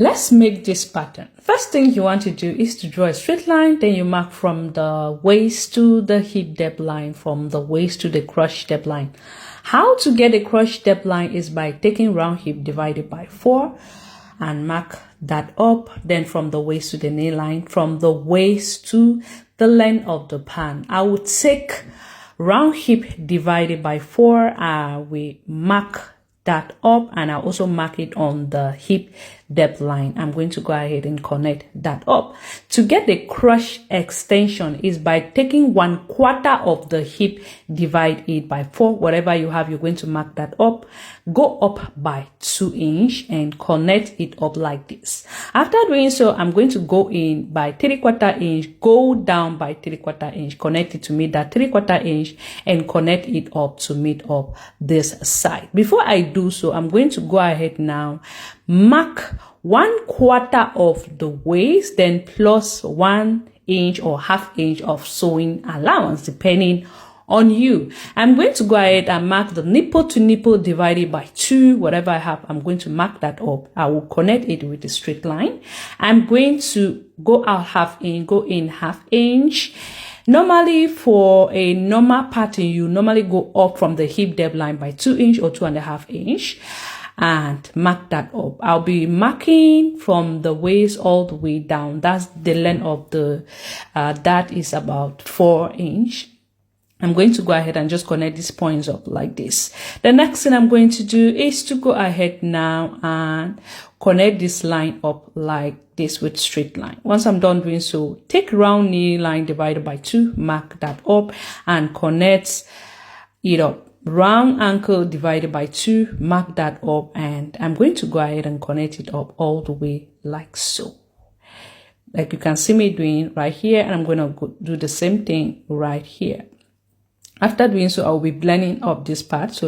Let's make this pattern. First thing you want to do is to draw a straight line, then you mark from the waist to the hip depth line, from the waist to the crotch depth line. How to get a crotch depth line is by taking round hip divided by 4 and mark that up. Then from the waist to the knee line, from the waist to the length of the pant. I would take round hip divided by 4. We mark that up, and I also mark it on the hip depth line. I'm going to go ahead and connect that up. To get the crotch extension is by taking 1/4 of the hip, divide it by 4. Whatever you have, you're going to mark that up, go up by 2 inch and connect it up like this. After doing so, I'm going to go in by 3/4 inch, go down by 3/4 inch, connect it to meet that 3/4 inch and connect it up to meet up this side. Before I do so, I'm going to go ahead now, mark 1/4 of the waist, then plus 1 inch or ½ inch of sewing allowance depending on you. I'm going to go ahead and mark the nipple to nipple divided by 2. Whatever I have, I'm going to mark that up. I will connect it with a straight line. I'm going to go out ½ inch, go in ½ inch. Normally, for a normal pattern, you normally go up from the hip depth line by 2 inch or 2½ inch. And mark that up. I'll be marking from the waist all the way down. That's the length of the, that is about 4 inch. I'm going to go ahead and just connect these points up like this. The next thing I'm going to do is to go ahead now and connect this line up like this with straight line. Once I'm done doing so, take round knee line divided by 2, mark that up and connect it up. Round ankle divided by 2, mark that up, and I'm going to go ahead and connect it up all the way like so. Like you can see me doing right here, and I'm going to do the same thing right here. After doing so, I'll be blending up this part so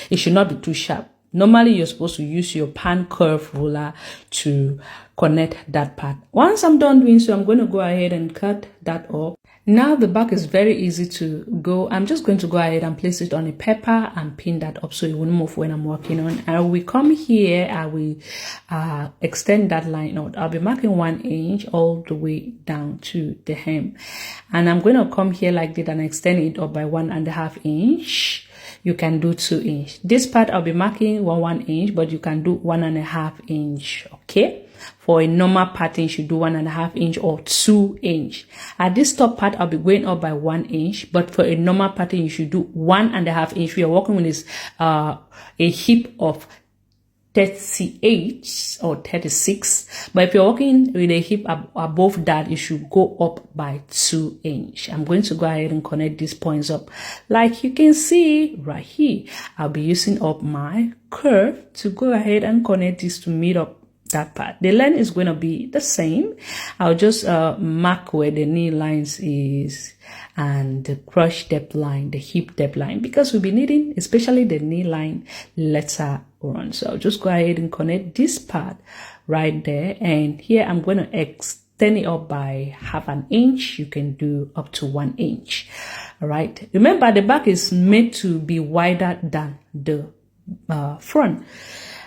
it should not be too sharp. Normally, you're supposed to use your pan curve ruler to connect that part. Once I'm done doing so, I'm going to go ahead and cut that up. Now the back is very easy to go. I'm just going to go ahead and place it on a paper and pin that up so it won't move when I'm working on. I will come here, I will extend that line out. I'll be marking 1 inch all the way down to the hem. And I'm going to come here like that and extend it up by 1½ inch. You can do 2 inch. This part I'll be marking 1 inch, but you can do 1½ inch. Okay. For a normal pattern, you should do 1½ inch or 2 inch. At this top part, I'll be going up by 1 inch, but for a normal pattern, you should do 1½ inch. We are working with this a hip of 38 or 36, but if you're working with a hip above that, you should go up by 2 inch. I'm going to go ahead and connect these points up like you can see right here. I'll be using up my curve to go ahead and connect this to meet up that part. The length is going to be the same. I'll just mark where the knee lines is and the crotch depth line, the hip depth line, because we'll be needing especially the knee line later on. So I'll just go ahead and connect this part right there, and here I'm going to extend it up by ½ inch. You can do up to 1 inch. All right, remember the back is made to be wider than the front.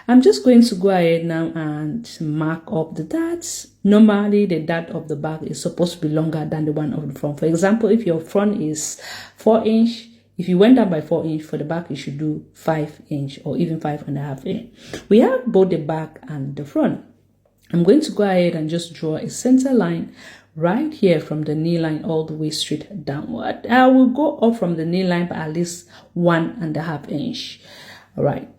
I'm just going to go ahead now and mark up the darts. Normally, the dart of the back is supposed to be longer than the one of the front. For example, if your front is 4 inch, if you went down by 4 inch, for the back, you should do 5 inch or even 5½ inch. We have both the back and the front. I'm going to go ahead and just draw a center line right here from the knee line all the way straight downward. I will go up from the knee line by at least 1½ inch. All right.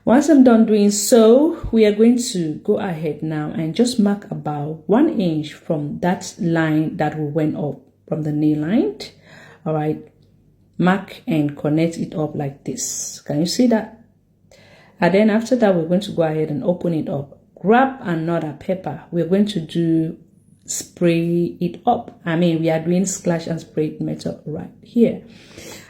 Once I'm done doing so, we are going to go ahead now and just mark about 1 inch from that line that we went up from the knee line. All right, mark and connect it up like this. Can you see that? And then after that, we're going to go ahead and open it up. Grab another paper. We're going to spray it up. We are doing splash and spray method right here.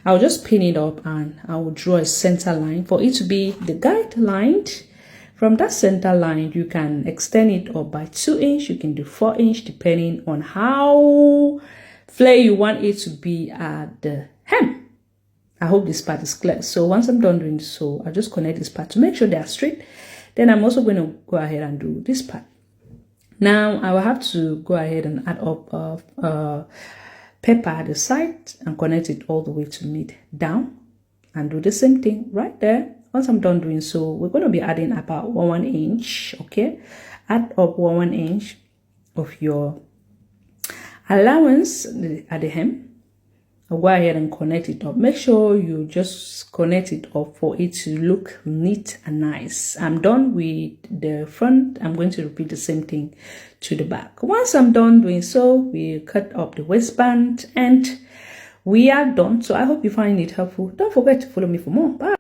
I'll just pin it up and I will draw a center line for it to be the guideline. From that center line, you can extend it up by 2 inch. You can do 4 inch depending on how flare you want it to be at the hem. I hope this part is clear. So once I'm done doing so, I'll just connect this part to make sure they are straight. Then I'm also going to go ahead and do this part. Now I will have to go ahead and add up pepper at the side and connect it all the way to mid down, and do the same thing right there. Once I'm done doing so, we're going to be adding about 1 inch. Okay, add up 1 inch of your allowance at the hem. I'll go ahead and connect it up. Make sure you just connect it up for it to look neat and nice. I'm done with the front. I'm going to repeat the same thing to the back. Once I'm done doing so, we cut up the waistband and we are done. So I hope you find it helpful. Don't forget to follow me for more. Bye.